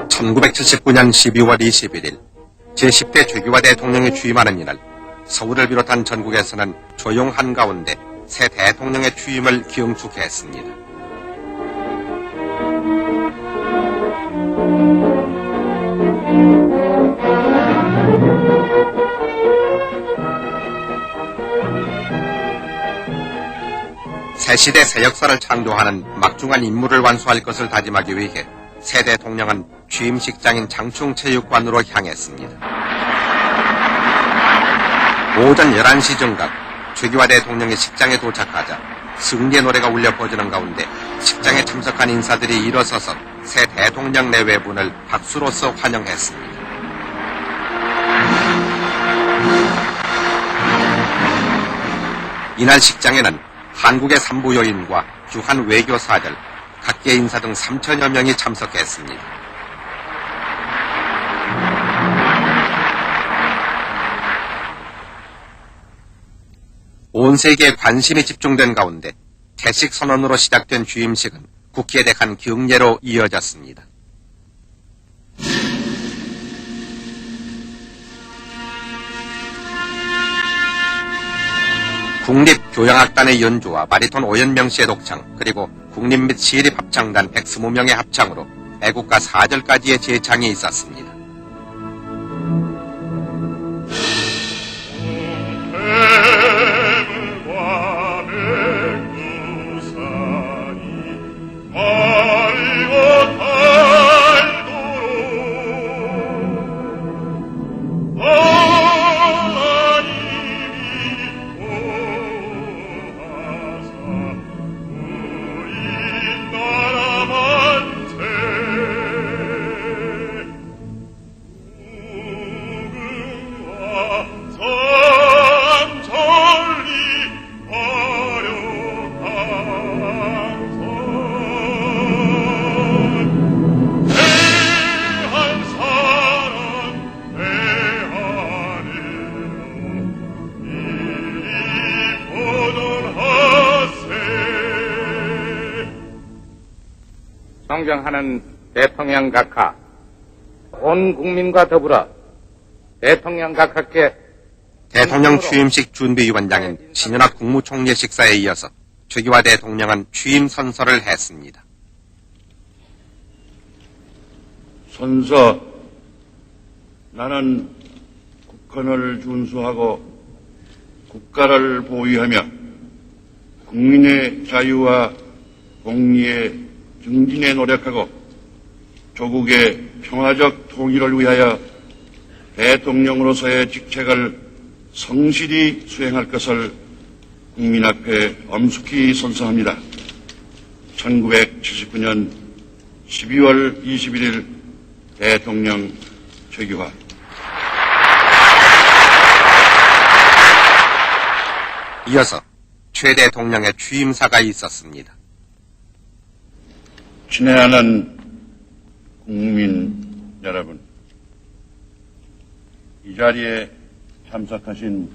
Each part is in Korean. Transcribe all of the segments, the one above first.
(1979년 12월 21일) 제10대 최규하 대통령이 취임하는 이날 서울을 비롯한 전국에서는 조용한 가운데 새 대통령의 취임을 경축했습니다. 새 시대 새 역사를 창조하는 막중한 임무를 완수할 것을 다짐하기 위해 새 대통령은 취임식장인 장충체육관으로 향했습니다. 오전 11시 정각 최규하 대통령이 식장에 도착하자 승리의 노래가 울려 퍼지는 가운데 식장에 참석한 인사들이 일어서서 새 대통령 내외분을 박수로서 환영했습니다. 이날 식장에는 한국의 산부 여인과 주한 외교사들, 각계 인사 등 3천여 명이 참석했습니다. 온 세계에 관심이 집중된 가운데 태식 선언으로 시작된 취임식은 국회에 대한 경례로 이어졌습니다. 국립교향악단의 연주와 바리톤 오연명 씨의 독창, 그리고 국립 및 시립합창단 120명의 합창으로 애국가 4절까지의 제창이 있었습니다. 존경하는 대통령 각하, 온 국민과 더불어 대통령 각하께 대통령 취임식 준비위원장인 신현학 국무총리 식사에 이어서 최규하 대통령은 취임 선서를 했습니다. 선서, 나는 국헌을 준수하고 국가를 보위하며 국민의 자유와 공리에 증진에 노력하고 조국의 평화적 통일을 위하여 대통령으로서의 직책을 성실히 수행할 것을 국민 앞에 엄숙히 선서합니다. 1979년 12월 21일 대통령 최규하. 이어서 최 대통령의 취임사가 있었습니다. 친애하는 국민 여러분, 이 자리에 참석하신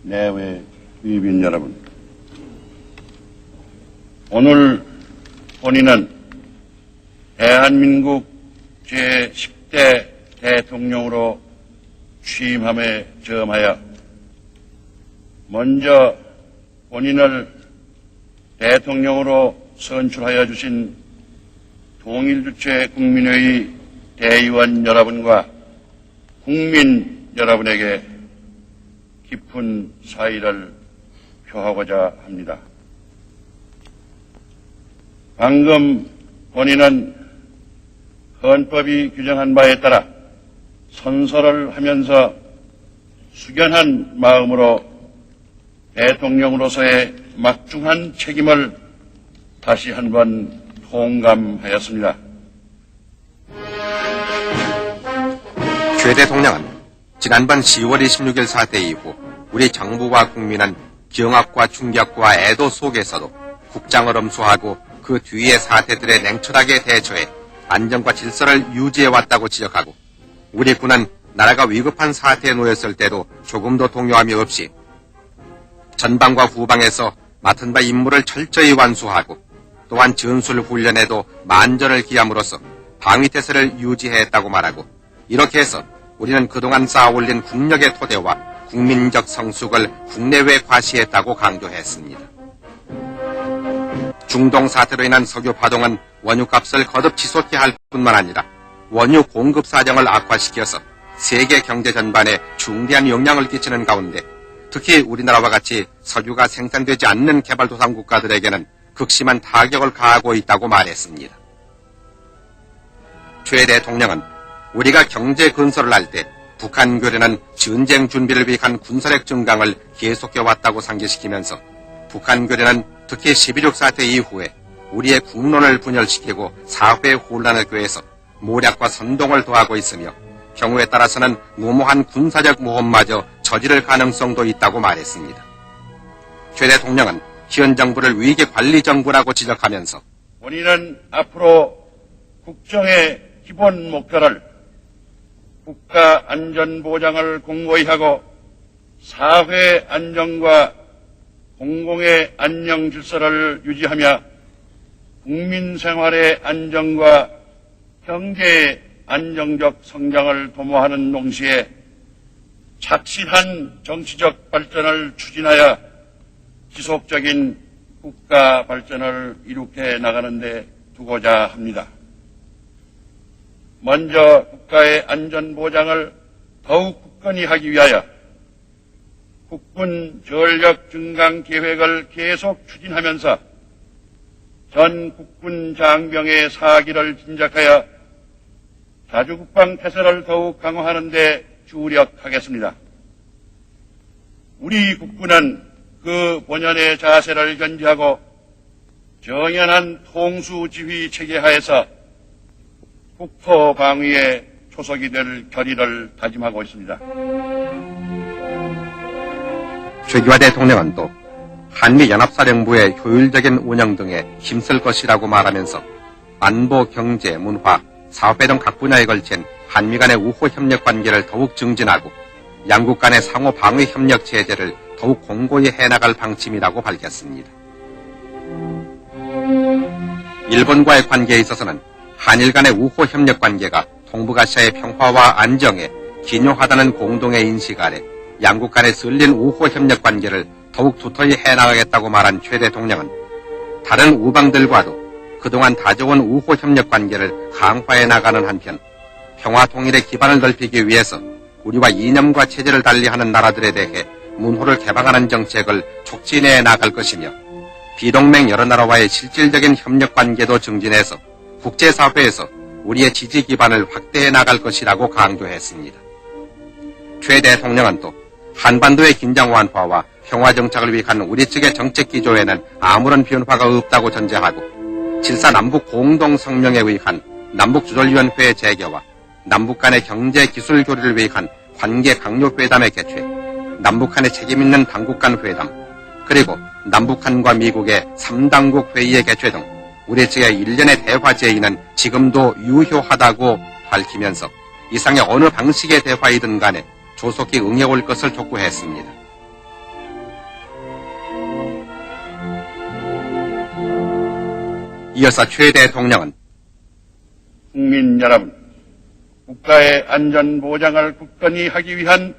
내외 귀빈 여러분, 오늘 본인은 대한민국 제10대 대통령으로 취임함에 점하여 먼저 본인을 대통령으로 선출하여 주신 통일주체 국민회의 대의원 여러분과 국민 여러분에게 깊은 사의를 표하고자 합니다. 방금 본인은 헌법이 규정한 바에 따라 선서를 하면서 숙연한 마음으로 대통령으로서의 막중한 책임을 다시 한번 공감하였습니다. 최 대통령은 지난번 10월 26일 사태 이후 우리 정부와 국민은 경악과 충격과 애도 속에서도 국장을 엄수하고 그 뒤의 사태들에 냉철하게 대처해 안정과 질서를 유지해왔다고 지적하고 우리 군은 나라가 위급한 사태에 놓였을 때도 조금도 동요함이 없이 전방과 후방에서 맡은 바 임무를 철저히 완수하고 또한 전술 훈련에도 만전을 기함으로써 방위태세를 유지했다고 말하고, 이렇게 해서 우리는 그동안 쌓아올린 국력의 토대와 국민적 성숙을 국내외 과시했다고 강조했습니다. 중동 사태로 인한 석유 파동은 원유값을 거듭 치솟게 할 뿐만 아니라 원유 공급 사정을 악화시켜서 세계 경제 전반에 중대한 영향을 끼치는 가운데 특히 우리나라와 같이 석유가 생산되지 않는 개발도상 국가들에게는 극심한 타격을 가하고 있다고 말했습니다. 최 대통령은 우리가 경제 건설을 할 때 북한 교련은 전쟁 준비를 위한 군사력 증강을 계속해왔다고 상기시키면서 북한 교련은 특히 12.6 사태 이후에 우리의 국론을 분열시키고 사회 혼란을 꾀해서 모략과 선동을 더하고 있으며 경우에 따라서는 무모한 군사적 모험마저 저지를 가능성도 있다고 말했습니다. 최 대통령은 현 정부를 위기 관리 정부라고 지적하면서 본인은 앞으로 국정의 기본 목표를 국가 안전보장을 공고히 하고 사회 안정과 공공의 안녕 질서를 유지하며 국민 생활의 안정과 경제의 안정적 성장을 도모하는 동시에 착실한 정치적 발전을 추진하여 지속적인 국가 발전을 이룩해 나가는 데 두고자 합니다. 먼저 국가의 안전 보장을 더욱 굳건히 하기 위하여 국군 전력 증강 계획을 계속 추진하면서 전 국군 장병의 사기를 진작하여 자주국방 태세를 더욱 강화하는 데 주력하겠습니다. 우리 국군은 그 본연의 자세를 견지하고 정연한 통수지휘 체계 하에서 국토 방위에 초석이 될 결의를 다짐하고 있습니다. 최기화 대통령은 또 한미연합사령부의 효율적인 운영 등에 힘쓸 것이라고 말하면서 안보, 경제, 문화, 사회 등 각 분야에 걸친 한미 간의 우호 협력 관계를 더욱 증진하고 양국 간의 상호 방위 협력 체제를 더욱 공고히 해나갈 방침이라고 밝혔습니다. 일본과의 관계에 있어서는 한일 간의 우호 협력 관계가 동북아시아의 평화와 안정에 기여하다는 공동의 인식 아래 양국 간의 쓸린 우호 협력 관계를 더욱 두터히 해나가겠다고 말한 최 대통령은 다른 우방들과도 그동안 다져온 우호 협력 관계를 강화해 나가는 한편 평화 통일의 기반을 넓히기 위해서 우리와 이념과 체제를 달리하는 나라들에 대해 문호를 개방하는 정책을 촉진해 나갈 것이며 비동맹 여러 나라와의 실질적인 협력 관계도 증진해서 국제사회에서 우리의 지지 기반을 확대해 나갈 것이라고 강조했습니다. 최 대통령은 또 한반도의 긴장 완화와 평화 정착을 위한 우리 측의 정책 기조에는 아무런 변화가 없다고 전제하고 7.4 남북 공동성명에 의한 남북조절위원회 재개와 남북 간의 경제 기술 교류를 위한 관계 강요회담의 개최, 남북 간의 책임있는 당국 간 회담, 그리고 남북한과 미국의 3당국 회의의 개최 등 우리 측의 일련의 대화 제의는 지금도 유효하다고 밝히면서 이상의 어느 방식의 대화이든 간에 조속히 응해올 것을 촉구했습니다. 이어서 최 대통령은 국민 여러분, 국가의 안전 보장을 굳건히 하기 위한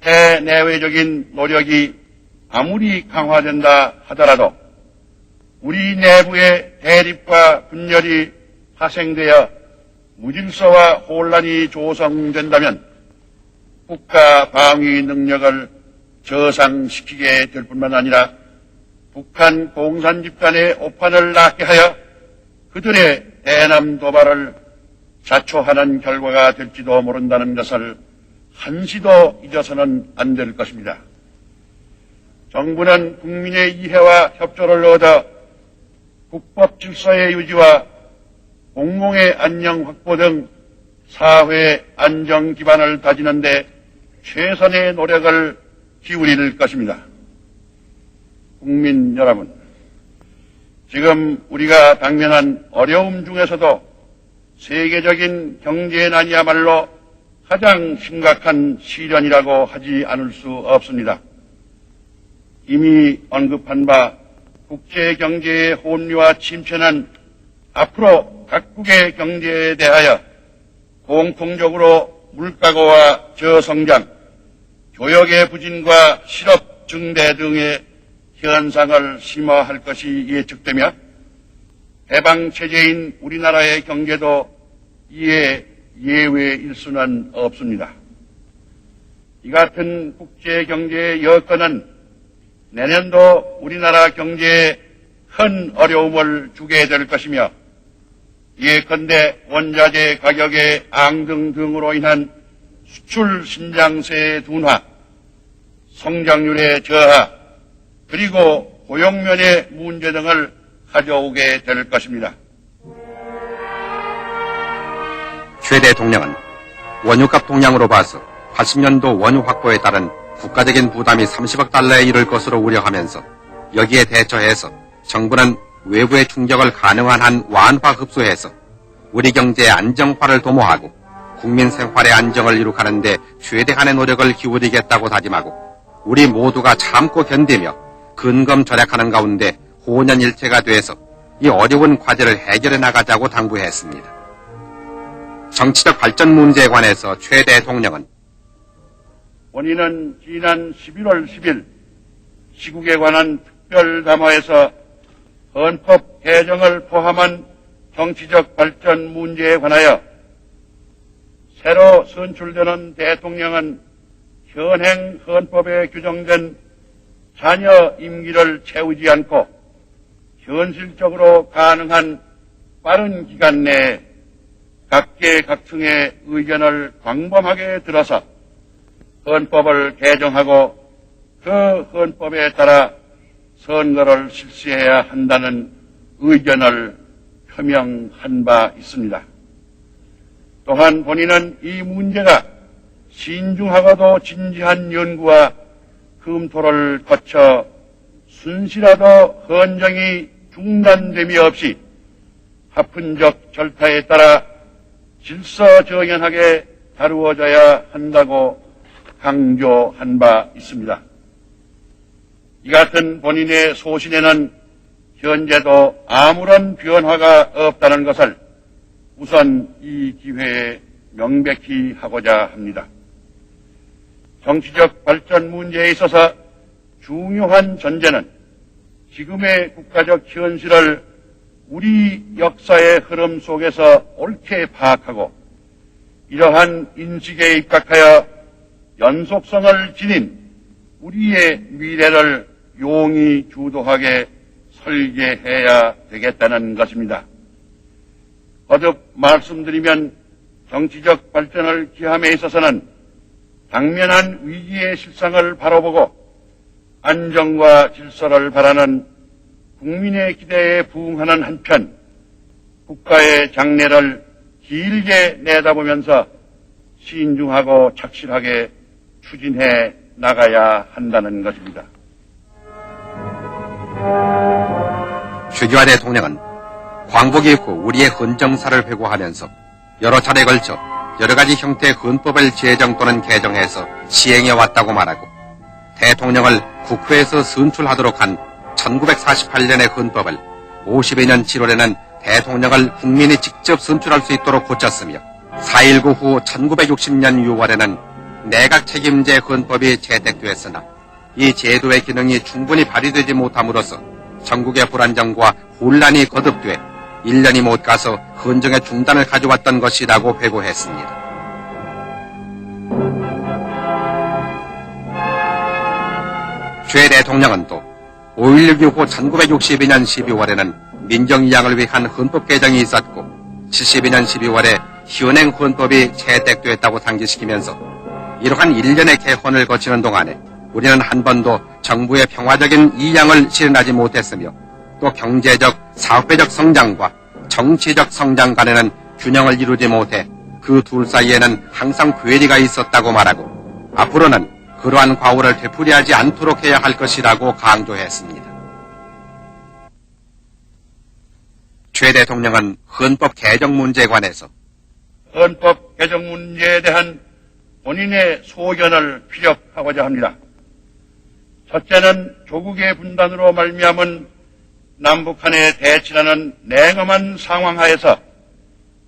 해내외적인 노력이 아무리 강화된다 하더라도 우리 내부의 대립과 분열이 파생되어 무질서와 혼란이 조성된다면 국가 방위 능력을 저상시키게 될 뿐만 아니라 북한 공산 집단의 오판을 낳게 하여 그들의 대남 도발을 자초하는 결과가 될지도 모른다는 것을 한시도 잊어서는 안 될 것입니다. 정부는 국민의 이해와 협조를 얻어 국법 질서의 유지와 공공의 안녕 확보 등 사회 안정 기반을 다지는 데 최선의 노력을 기울일 것입니다. 국민 여러분, 지금 우리가 당면한 어려움 중에서도 세계적인 경제난이야말로 가장 심각한 시련이라고 하지 않을 수 없습니다. 이미 언급한 바 국제경제의 혼미와 침체는 앞으로 각국의 경제에 대하여 공통적으로 물가고와 저성장, 교역의 부진과 실업 증대 등의 현상을 심화할 것이 예측되며 해방체제인 우리나라의 경제도 이에 예외일 수는 없습니다. 이 같은 국제경제의 여건은 내년도 우리나라 경제에 큰 어려움을 주게 될 것이며 예컨대 원자재 가격의 앙등 등으로 인한 수출 신장세의 둔화, 성장률의 저하, 그리고 고용면의 문제 등을 가져오게 될 것입니다. 최 대통령은 원유값 동향으로 봐서 80년도 원유 확보에 따른 국가적인 부담이 30억 달러에 이를 것으로 우려하면서 여기에 대처해서 정부는 외부의 충격을 가능한 한 완화 흡수해서 우리 경제의 안정화를 도모하고 국민 생활의 안정을 이룩하는 데 최대한의 노력을 기울이겠다고 다짐하고 우리 모두가 참고 견디며 근검 절약하는 가운데 혼연일체가 돼서 이 어려운 과제를 해결해 나가자고 당부했습니다. 정치적 발전 문제에 관해서 최 대통령은 원인은 지난 11월 10일 시국에 관한 특별담화에서 헌법 개정을 포함한 정치적 발전 문제에 관하여 새로 선출되는 대통령은 현행 헌법에 규정된 자녀 임기를 채우지 않고 현실적으로 가능한 빠른 기간 내에 각계각층의 의견을 광범하게 들어서 헌법을 개정하고 그 헌법에 따라 선거를 실시해야 한다는 의견을 표명한 바 있습니다. 또한 본인은 이 문제가 신중하고도 진지한 연구와 검토를 거쳐 순시라도 헌정이 중단됨이 없이 합헌적 절차에 따라 질서정연하게 다루어져야 한다고 강조한 바 있습니다. 이 같은 본인의 소신에는 현재도 아무런 변화가 없다는 것을 우선 이 기회에 명백히 하고자 합니다. 정치적 발전 문제에 있어서 중요한 전제는 지금의 국가적 현실을 우리 역사의 흐름 속에서 옳게 파악하고 이러한 인식에 입각하여 연속성을 지닌 우리의 미래를 용이 주도하게 설계해야 되겠다는 것입니다. 거듭 말씀드리면 정치적 발전을 기함에 있어서는 당면한 위기의 실상을 바라보고 안정과 질서를 바라는 국민의 기대에 부응하는 한편 국가의 장래를 길게 내다보면서 신중하고 착실하게 추진해 나가야 한다는 것입니다. 최규하 대통령은 광복이 있고 우리의 헌정사를 회고하면서 여러 차례에 걸쳐 여러 가지 형태의 헌법을 제정 또는 개정해서 시행해 왔다고 말하고 대통령을 국회에서 선출하도록 한 1948년의 헌법을 52년 7월에는 대통령을 국민이 직접 선출할 수 있도록 고쳤으며 4.19 후 1960년 6월에는 내각 책임제 헌법이 채택되었으나 이 제도의 기능이 충분히 발휘되지 못함으로써 전국의 불안정과 혼란이 거듭돼 1년이 못 가서 헌정의 중단을 가져왔던 것이라고 회고했습니다. 최 대통령은 또 5.16 이후 1962년 12월에는 민정이양을 위한 헌법 개정이 있었고 72년 12월에 현행 헌법이 채택됐다고 상기시키면서 이러한 1년의 개헌을 거치는 동안에 우리는 한 번도 정부의 평화적인 이양을 실현하지 못했으며 또 경제적, 사회적 성장과 정치적 성장 간에는 균형을 이루지 못해 그 둘 사이에는 항상 괴리가 있었다고 말하고 앞으로는 그러한 과오를 되풀이하지 않도록 해야 할 것이라고 강조했습니다. 최 대통령은 헌법 개정 문제에 관해서 헌법 개정 문제에 대한 본인의 소견을 피력하고자 합니다. 첫째는 조국의 분단으로 말미암은 남북한의 대치라는 냉엄한 상황 하에서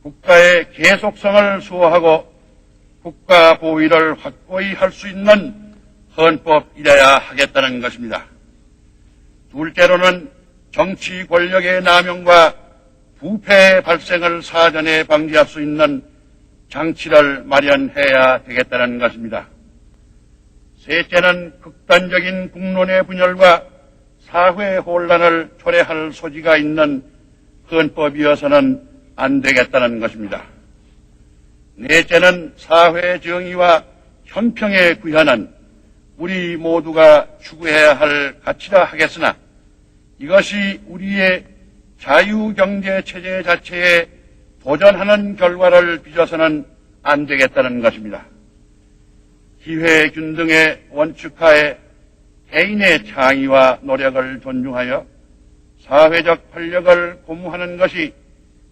국가의 계속성을 수호하고 국가 보위를 확고히 할 수 있는 헌법이라야 하겠다는 것입니다. 둘째로는 정치 권력의 남용과 부패 발생을 사전에 방지할 수 있는 장치를 마련해야 되겠다는 것입니다. 셋째는 극단적인 국론의 분열과 사회 혼란을 초래할 소지가 있는 헌법이어서는 안 되겠다는 것입니다. 넷째는 사회 정의와 형평에 구현한 우리 모두가 추구해야 할 가치라 하겠으나 이것이 우리의 자유경제 체제 자체에 도전하는 결과를 빚어서는 안 되겠다는 것입니다. 기회균 등의 원칙하에 개인의 창의와 노력을 존중하여 사회적 활력을 고무하는 것이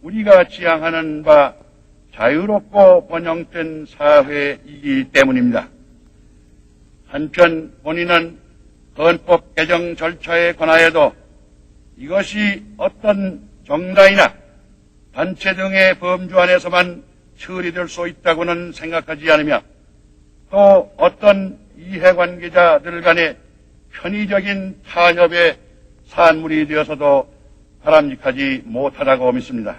우리가 지향하는 바 자유롭고 번영된 사회이기 때문입니다. 한편 본인은 헌법 개정 절차에 관하여도 이것이 어떤 정당이나 단체 등의 범주 안에서만 처리될 수 있다고는 생각하지 않으며 또 어떤 이해관계자들 간의 편의적인 타협의 산물이 되어서도 바람직하지 못하다고 믿습니다.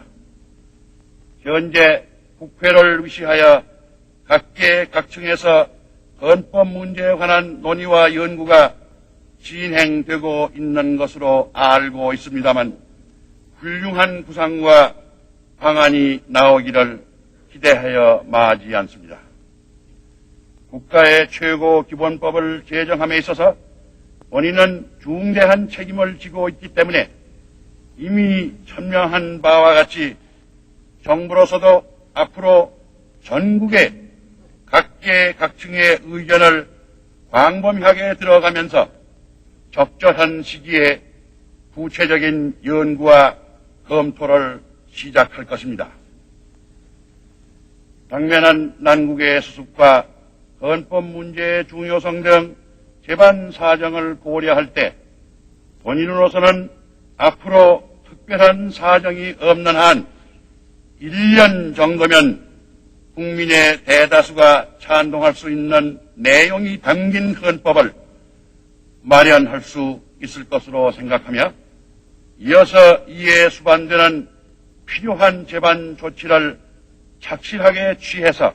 현재 국회를 위시하여 각계각층에서 헌법 문제에 관한 논의와 연구가 진행되고 있는 것으로 알고 있습니다만 훌륭한 구상과 방안이 나오기를 기대하여 마지 않습니다. 국가의 최고 기본법을 제정함에 있어서 본인은 중대한 책임을 지고 있기 때문에 이미 천명한 바와 같이 정부로서도 앞으로 전국의 각계각층의 의견을 광범위하게 들어가면서 적절한 시기에 구체적인 연구와 검토를 시작할 것입니다. 당면한 난국의 수습과 헌법 문제의 중요성 등 재반 사정을 고려할 때 본인으로서는 앞으로 특별한 사정이 없는 한 1년 정도면 국민의 대다수가 찬동할 수 있는 내용이 담긴 헌법을 마련할 수 있을 것으로 생각하며 이어서 이에 수반되는 필요한 재반 조치를 착실하게 취해서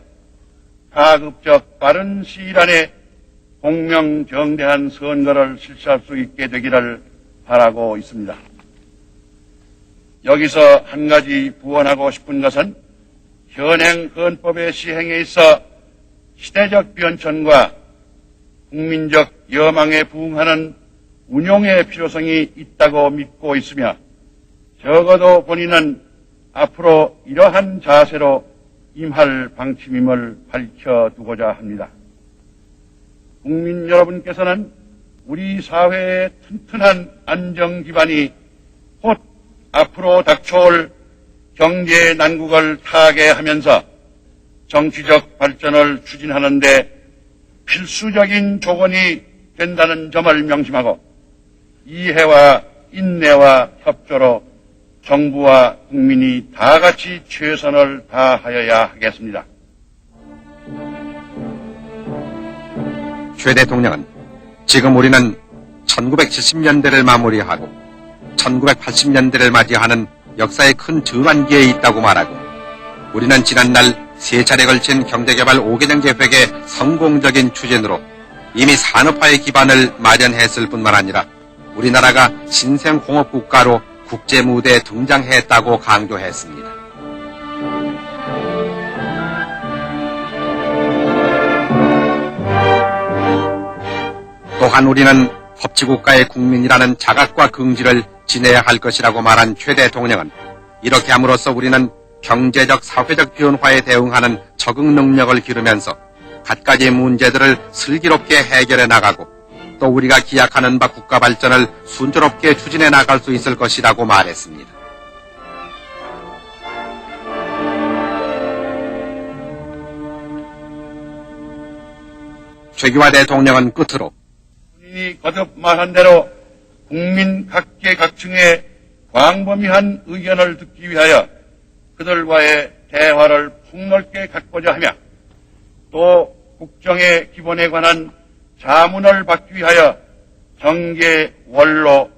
가급적 빠른 시일 안에 공명정대한 선거를 실시할 수 있게 되기를 바라고 있습니다. 여기서 한 가지 부언하고 싶은 것은 현행 헌법의 시행에 있어 시대적 변천과 국민적 여망에 부응하는 운용의 필요성이 있다고 믿고 있으며 적어도 본인은 앞으로 이러한 자세로 임할 방침임을 밝혀두고자 합니다. 국민 여러분께서는 우리 사회의 튼튼한 안정 기반이 곧 앞으로 닥쳐올 경제 난국을 타개하면서 정치적 발전을 추진하는 데 필수적인 조건이 된다는 점을 명심하고 이해와 인내와 협조로 정부와 국민이 다 같이 최선을 다하여야 하겠습니다. 최 대통령은 지금 우리는 1970년대를 마무리하고 1980년대를 맞이하는 역사의 큰 전환기에 있다고 말하고 우리는 지난날 3차례 걸친 경제개발 5개년 계획의 성공적인 추진으로 이미 산업화의 기반을 마련했을 뿐만 아니라 우리나라가 신생공업국가로 국제무대에 등장했다고 강조했습니다. 또한 우리는 법치국가의 국민이라는 자각과 긍지를 지내야 할 것이라고 말한 최 대통령은 이렇게 함으로써 우리는 경제적, 사회적 변화에 대응하는 적응 능력을 기르면서 갖가지 문제들을 슬기롭게 해결해 나가고 또 우리가 기약하는 바 국가 발전을 순조롭게 추진해 나갈 수 있을 것이라고 말했습니다. 최규화 대통령은 끝으로 본인이 거듭 말한 대로 국민 각계 각층의 광범위한 의견을 듣기 위하여 그들과의 대화를 폭넓게 갖고자 하며 또 국정의 기본에 관한 자문을 받기 위하여 정계, 원로,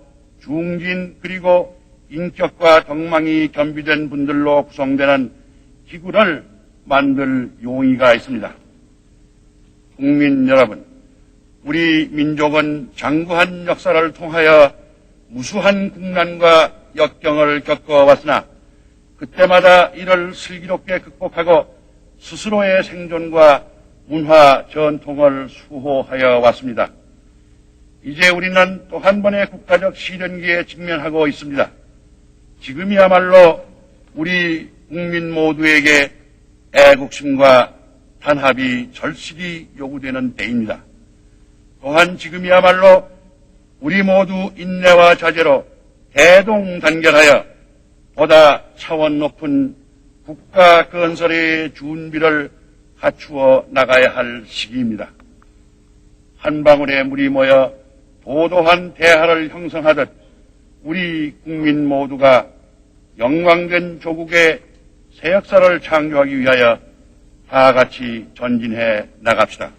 중진 그리고 인격과 덕망이 겸비된 분들로 구성되는 기구를 만들 용의가 있습니다. 국민 여러분, 우리 민족은 장구한 역사를 통하여 무수한 국난과 역경을 겪어왔으나 그때마다 이를 슬기롭게 극복하고 스스로의 생존과 문화 전통을 수호하여 왔습니다. 이제 우리는 또 한 번의 국가적 시련기에 직면하고 있습니다. 지금이야말로 우리 국민 모두에게 애국심과 단합이 절실히 요구되는 때입니다. 또한 지금이야말로 우리 모두 인내와 자제로 대동단결하여 보다 차원 높은 국가 건설의 준비를 갖추어 나가야 할 시기입니다. 한 방울의 물이 모여 도도한 대하를 형성하듯 우리 국민 모두가 영광된 조국의 새 역사를 창조하기 위하여 다 같이 전진해 나갑시다.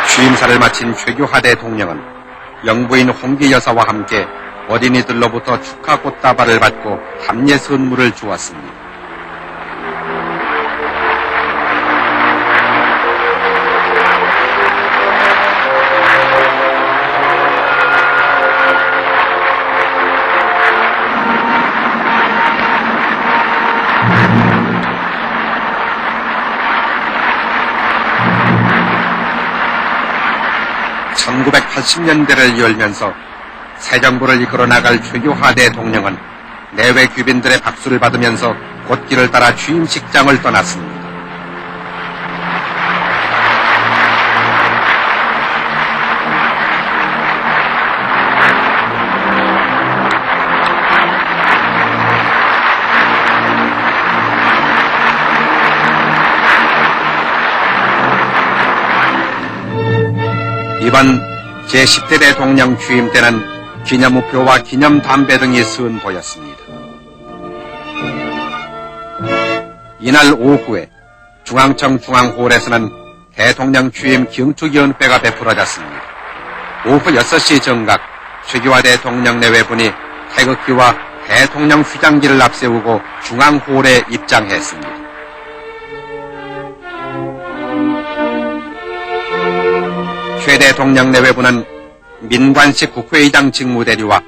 취임사를 마친 최규화 대통령은 영부인 홍기 여사와 함께 어린이들로부터 축하 꽃다발을 받고 답례 선물을 주었습니다. (1980년대를) 열면서 새 정부를 이끌어 나갈 최규화 대통령은 내외 귀빈들의 박수를 받으면서 꽃길을 따라 취임식장을 떠났습니다. 이번 제10대 대통령 취임 때는 기념우표와 기념담배 등이 선보였습니다. 이날 오후에 중앙청 중앙홀에서는 대통령 취임 경축연회가 베풀어졌습니다. 오후 6시 정각 최규화 대통령 내외분이 태극기와 대통령 휘장기를 앞세우고 중앙홀에 입장했습니다. 최 대통령 내외부는 민관식 국회의장 직무대리와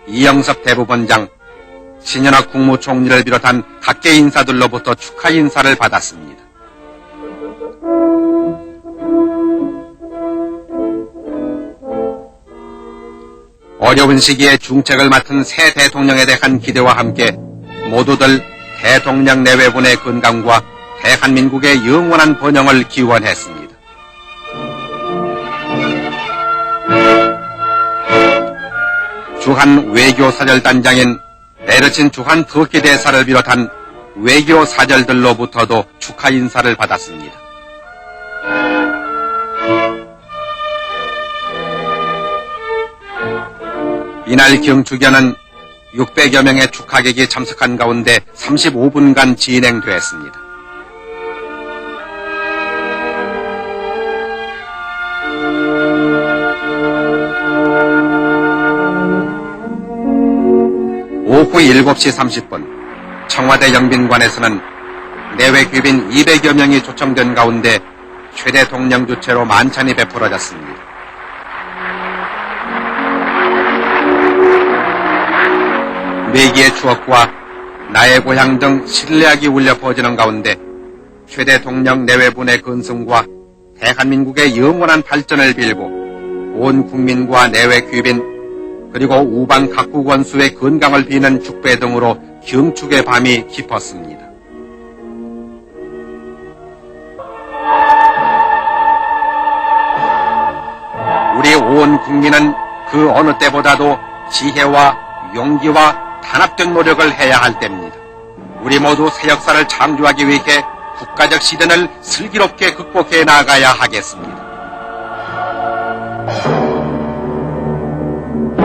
이영섭 대법원장, 신현학 국무총리를 비롯한 각계 인사들로부터 축하 인사를 받았습니다. 어려운 시기에 중책을 맡은 새 대통령에 대한 기대와 함께 모두들 대통령 내외분의 건강과 대한민국의 영원한 번영을 기원했습니다. 주한 외교사절단장인 에르친 주한 터키 대사를 비롯한 외교사절들로부터도 축하 인사를 받았습니다. 이날 경축연은 600여 명의 축하객이 참석한 가운데 35분간 진행됐습니다. 오후 7시 30분 청와대 영빈관에서는 내외 귀빈 200여 명이 초청된 가운데 최 대통령 주최로 만찬이 베풀어졌습니다. 매기의 추억과 나의 고향 등 신뢰악이 울려 퍼지는 가운데 최 대통령 내외분의 건승과 대한민국의 영원한 발전을 빌고 온 국민과 내외 귀빈 그리고 우방 각국 원수의 건강을 비는 축배 등으로 경축의 밤이 깊었습니다. 우리 온 국민은 그 어느 때보다도 지혜와 용기와 단합적 노력을 해야 할 때입니다. 우리 모두 새 역사를 창조하기 위해 국가적 시련을 슬기롭게 극복해 나가야 하겠습니다.